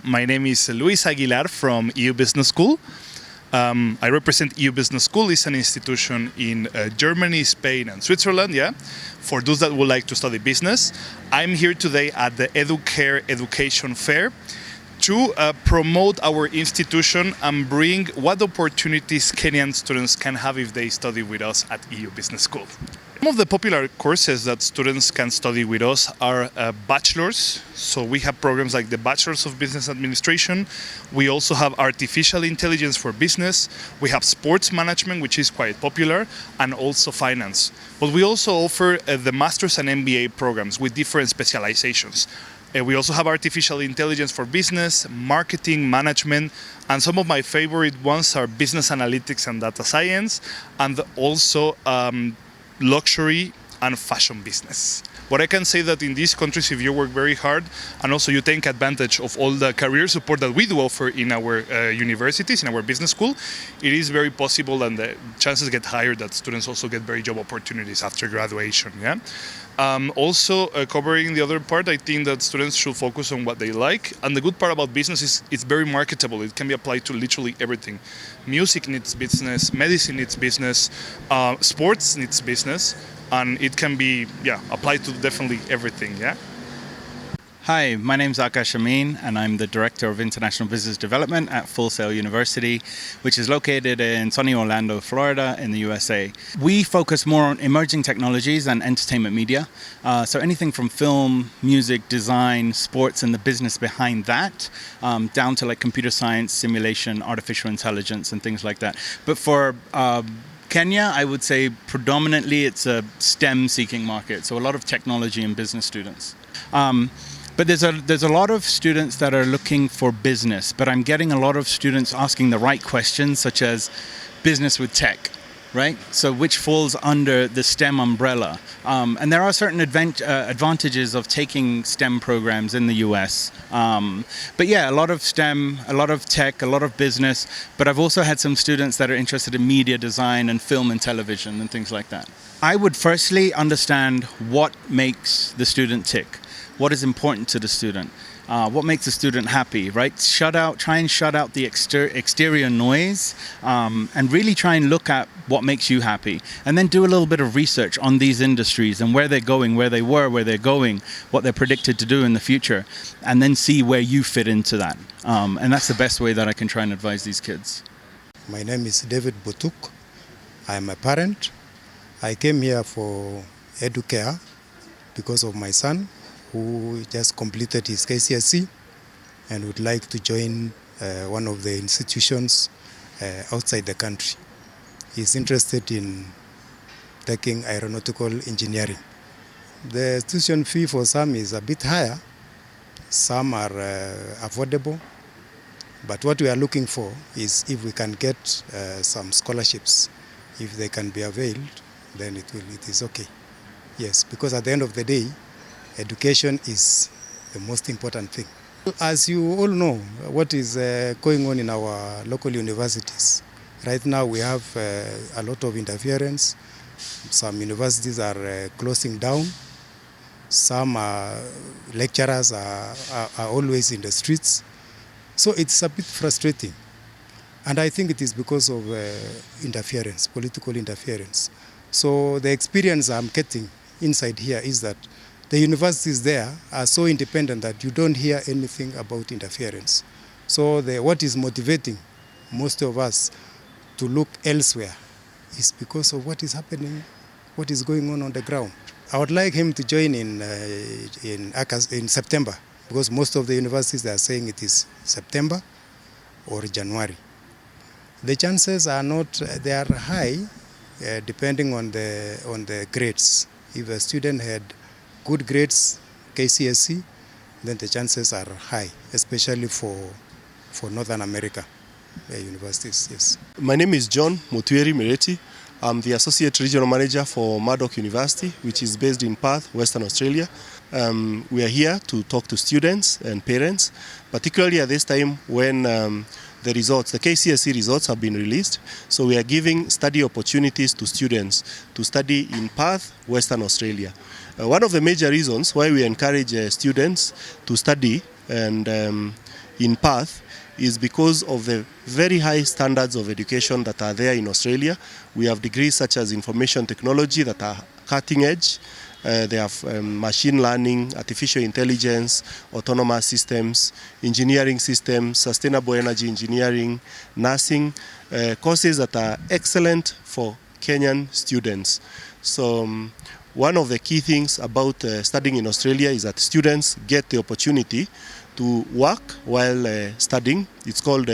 My name is Luis Aguilar from EU Business School. I represent EU Business School. It's an institution in Germany, Spain, and Switzerland, for those that would like to study business. I'm here today at the EduCare Education Fair to promote our institution and bring what opportunities Kenyan students can have if they study with us at EU Business School. Some of the popular courses that students can study with us are Bachelors. So we have programs like the Bachelors of Business Administration. We also have Artificial Intelligence for Business. We have Sports Management, which is quite popular, and also Finance. But we also offer the Masters and MBA programs with different specializations. We also have Artificial Intelligence for Business, Marketing, Management, and some of my favorite ones are Business Analytics and Data Science, and also Luxury and Fashion Business. What I can say that in these countries, if you work very hard and also you take advantage of all the career support that we do offer in our universities, in our business school, it is very possible and the chances get higher that students also get very job opportunities after graduation. Also covering the other part, I think that students should focus on what they like. And the good part about business is it's very marketable. It can be applied to literally everything. Music needs business, medicine needs business, sports needs business. And it can be applied to definitely everything. Hi, my name's Akash Amin, and I'm the Director of International Business Development at Full Sail University, which is located in sunny Orlando, Florida, in the USA. We focus more on emerging technologies and entertainment media. So anything from film, music, design, sports, and the business behind that, down to like computer science, simulation, artificial intelligence, and things like that. But for Kenya, I would say predominantly it's a STEM-seeking market, so a lot of technology and business students. But there's a lot of students that are looking for business, but I'm getting a lot of students asking the right questions, such as business with tech, right? So which falls under the STEM umbrella. And there are certain advantages of taking STEM programs in the US. But yeah, a lot of STEM, a lot of tech, a lot of business. But I've also had some students that are interested in media design and film and television and things like that. I would firstly understand what makes the student tick. What is important to the student? What makes the student happy, right? Try and shut out the exterior noise, and really try and look at what makes you happy. And then do a little bit of research on these industries and where they're going, where they were, where they're going, what they're predicted to do in the future, and then see where you fit into that. And that's the best way that I can try and advise these kids. My name is David Butuk. I'm a parent. I came here for EduCare because of my son, who just completed his KCSE and would like to join one of the institutions outside the country. He's interested in taking aeronautical engineering. The tuition fee for some is a bit higher, some are affordable, but what we are looking for is if we can get some scholarships, if they can be availed, then it is okay. Yes, because at the end of the day, education is the most important thing. As you all know, what is going on in our local universities. Right now we have a lot of interference. Some universities are closing down. Some lecturers are always in the streets. So it's a bit frustrating. And I think it is because of interference, political interference. So the experience I'm getting inside here is that the universities there are so independent that you don't hear anything about interference. So what is motivating most of us to look elsewhere is because of what is happening, what is going on the ground. I would like him to join in September, because most of the universities they are saying it is September or January. The chances are not, they are high, depending on the grades. If a student had good grades, KCSE, then the chances are high, especially for Northern America universities, yes. My name is John Mutueri Mireti. I'm the Associate Regional Manager for Murdoch University, which is based in Perth, Western Australia. We are here to talk to students and parents, particularly at this time when the KCSE results have been released. So we are giving study opportunities to students to study in Perth, Western Australia. One of the major reasons why we encourage students to study and in Perth is because of the very high standards of education that are there in Australia. We have degrees such as information technology that are cutting edge. They have machine learning, artificial intelligence, autonomous systems, engineering systems, sustainable energy engineering, nursing, courses that are excellent for Kenyan students. So one of the key things about studying in Australia is that students get the opportunity to work while studying. It's called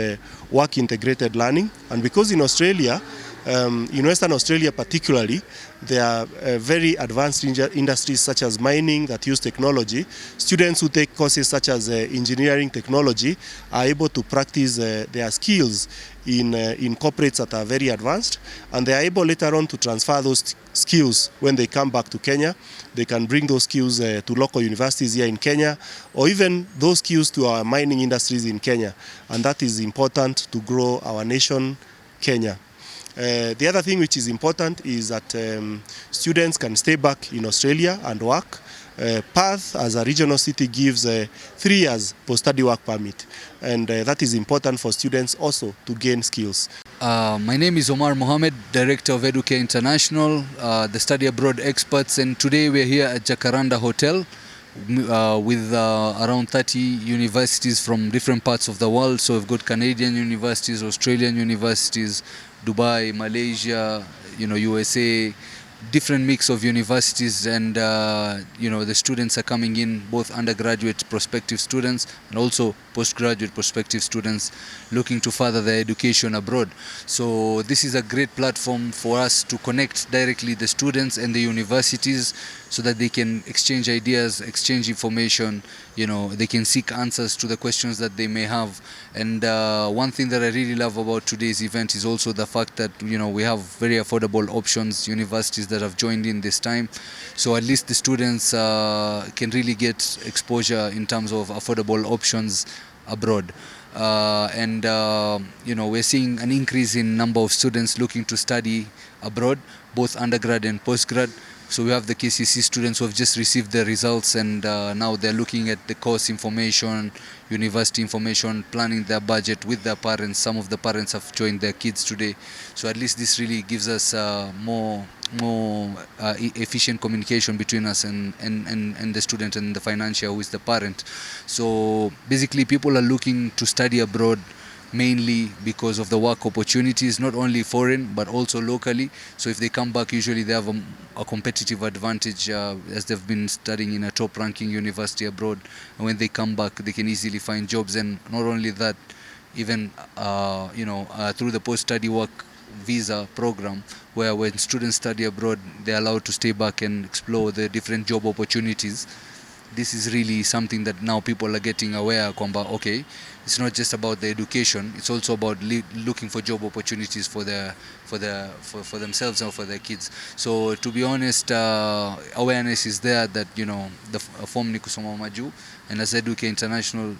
work integrated learning. And because in Australia, in Western Australia particularly, there are very advanced industries such as mining that use technology. Students who take courses such as engineering technology are able to practice their skills in corporates that are very advanced, and they are able later on to transfer those skills when they come back to Kenya. They can bring those skills to local universities here in Kenya, or even those skills to our mining industries in Kenya, and that is important to grow our nation, Kenya. The other thing which is important is that students can stay back in Australia and work. Perth as a regional city gives 3 years post-study work permit, and that is important for students also to gain skills. My name is Omar Mohammed, Director of Educare International, the study abroad experts, and today we're here at Jacaranda Hotel with around 30 universities from different parts of the world. So we've got Canadian universities, Australian universities, Dubai, Malaysia, USA, different mix of universities, and the students are coming in, both undergraduate prospective students and also postgraduate prospective students looking to further their education abroad. So this is a great platform for us to connect directly the students and the universities so that they can exchange ideas, exchange information, they can seek answers to the questions that they may have. And one thing that I really love about today's event is also the fact that we have very affordable options, universities that have joined in this time, so at least the students can really get exposure in terms of affordable options abroad. We're seeing an increase in number of students looking to study abroad, both undergrad and postgrad. So we have the KCSE students who have just received their results, and now they're looking at the course information, university information, planning their budget with their parents. Some of the parents have joined their kids today. So at least this really gives us more efficient communication between us and the student and the financier, who is the parent. So basically people are looking to study abroad mainly because of the work opportunities, not only foreign but also locally. So if they come back, usually they have a competitive advantage as they've been studying in a top ranking university abroad, and when they come back they can easily find jobs. And not only that, even through the post-study work visa program, where when students study abroad they're allowed to stay back and explore the different job opportunities. This is really something that now people are getting aware kwamba, okay, it's not just about the education, it's also about looking for job opportunities for themselves or for their kids. So to be honest, awareness is there that the form ni kusoma maju, and as Educare International,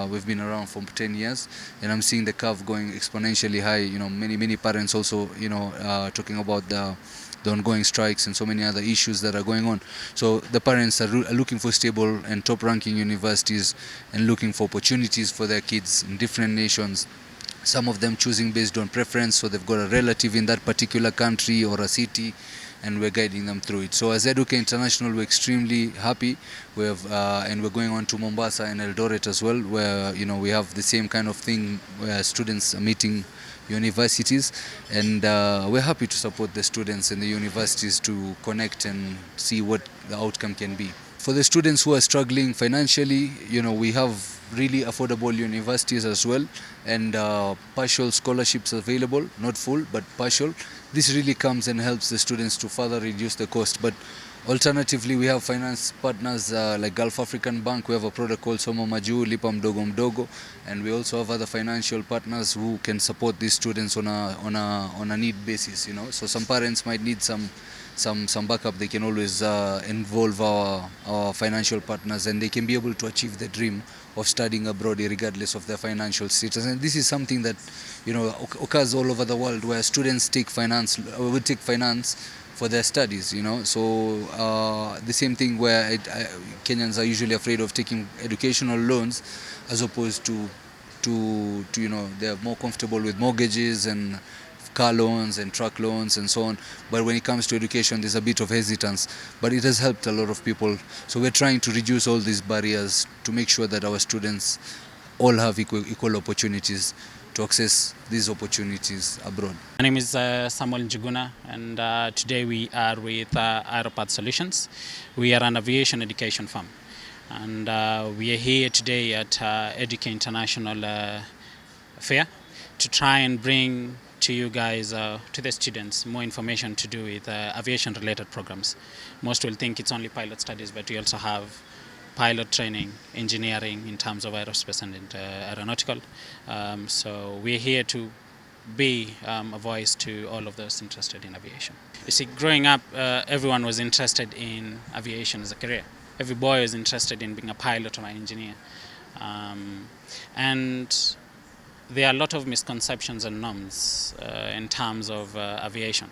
we've been around for 10 years, and I'm seeing the curve going exponentially high. Many parents also talking about the ongoing strikes and so many other issues that are going on. So the parents are looking for stable and top-ranking universities and looking for opportunities for their kids in different nations. Some of them choosing based on preference, so they've got a relative in that particular country or a city, and we're guiding them through it. So as Educare International, we're extremely happy. And we're going on to Mombasa and Eldoret as well, where we have the same kind of thing where students are meeting universities, and we're happy to support the students and the universities to connect and see what the outcome can be. For the students who are struggling financially, we have really affordable universities as well, and partial scholarships available, not full but partial. This really comes and helps the students to further reduce the cost. But alternatively, we have finance partners like Gulf African Bank. We have a product called Somo Maju, Lipa Mdogo Mdogo, and we also have other financial partners who can support these students on a need basis. So some parents might need some backup. They can always involve our financial partners, and they can be able to achieve the dream of studying abroad regardless of their financial status. And this is something that occurs all over the world, where students take finance for their studies, you know. So the same thing where Kenyans are usually afraid of taking educational loans, as opposed to you know, they're more comfortable with mortgages and car loans and truck loans and so on. But when it comes to education, there's a bit of hesitance, but it has helped a lot of people. So we're trying to reduce all these barriers to make sure that our students all have equal opportunities to access these opportunities abroad. My name is Samuel Njuguna, and today we are with Aeropath Solutions. We are an aviation education firm, and we are here today at Educa International Fair to try and bring to you guys, to the students, more information to do with aviation related programs. Most will think it's only pilot studies, but we also have pilot training, engineering in terms of aerospace and aeronautical. So we're here to be a voice to all of those interested in aviation. You see, growing up, everyone was interested in aviation as a career. Every boy was interested in being a pilot or an engineer. And there are a lot of misconceptions and norms in terms of aviation.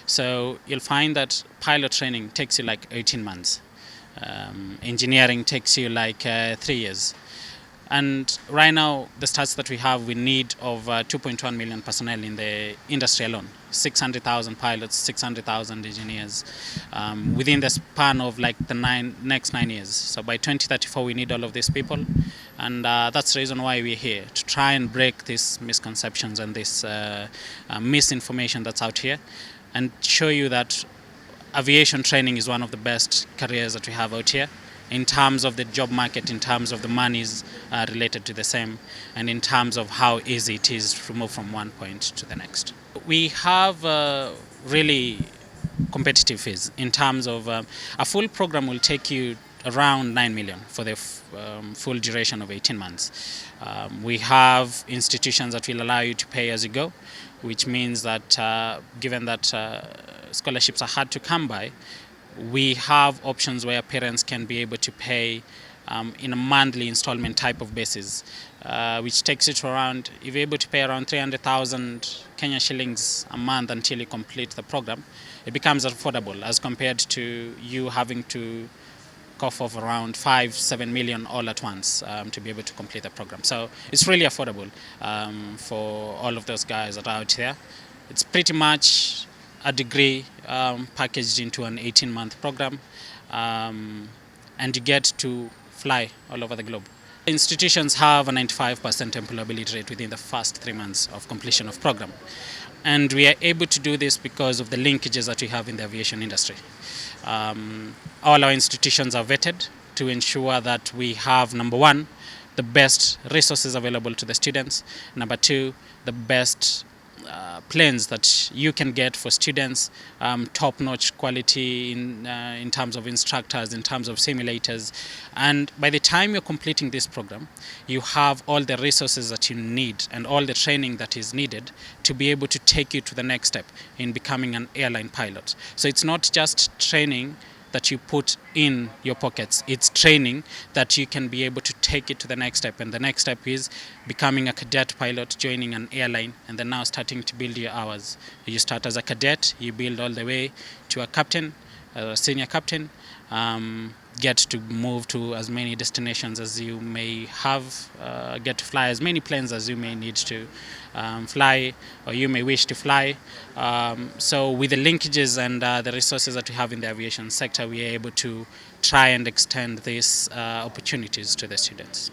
So you'll find that pilot training takes you like 18 months. Engineering takes you like 3 years. And right now, the stats that we have, we need of 2.1 million personnel in the industry alone. 600,000 pilots, 600,000 engineers within the span of like the next 9 years. So by 2034, we need all of these people. And that's the reason why we're here, to try and break these misconceptions and this misinformation that's out here, and show you that aviation training is one of the best careers that we have out here, in terms of the job market, in terms of the monies related to the same, and in terms of how easy it is to move from one point to the next. We have really competitive fees in terms of a full program will take you around 9 million for the full duration of 18 months. We have institutions that will allow you to pay as you go, which means that given that scholarships are hard to come by, we have options where parents can be able to pay in a monthly installment type of basis, which takes it to around, if you're able to pay around 300,000 Kenya shillings a month until you complete the program, it becomes affordable as compared to you having to cough of around 5-7 million all at once to be able to complete the program. So it's really affordable for all of those guys that are out there. It's pretty much a degree packaged into an 18-month program, and you get to fly all over the globe. Institutions have a 95% employability rate within the first 3 months of completion of program. And we are able to do this because of the linkages that we have in the aviation industry. All our institutions are vetted to ensure that we have, number one, the best resources available to the students. Number two, the best planes that you can get for students, top-notch quality in terms of instructors, in terms of simulators. And by the time you're completing this program, you have all the resources that you need and all the training that is needed to be able to take you to the next step in becoming an airline pilot. So it's not just training that you put in your pockets, it's training that you can be able to take it to the next step. And the next step is becoming a cadet pilot, joining an airline, and then now starting to build your hours. You start as a cadet, you build all the way to a captain, a senior captain, get to move to as many destinations as you may have, get to fly as many planes as you may need to fly, or you may wish to fly. So with the linkages and the resources that we have in the aviation sector, we are able to try and extend these opportunities to the students.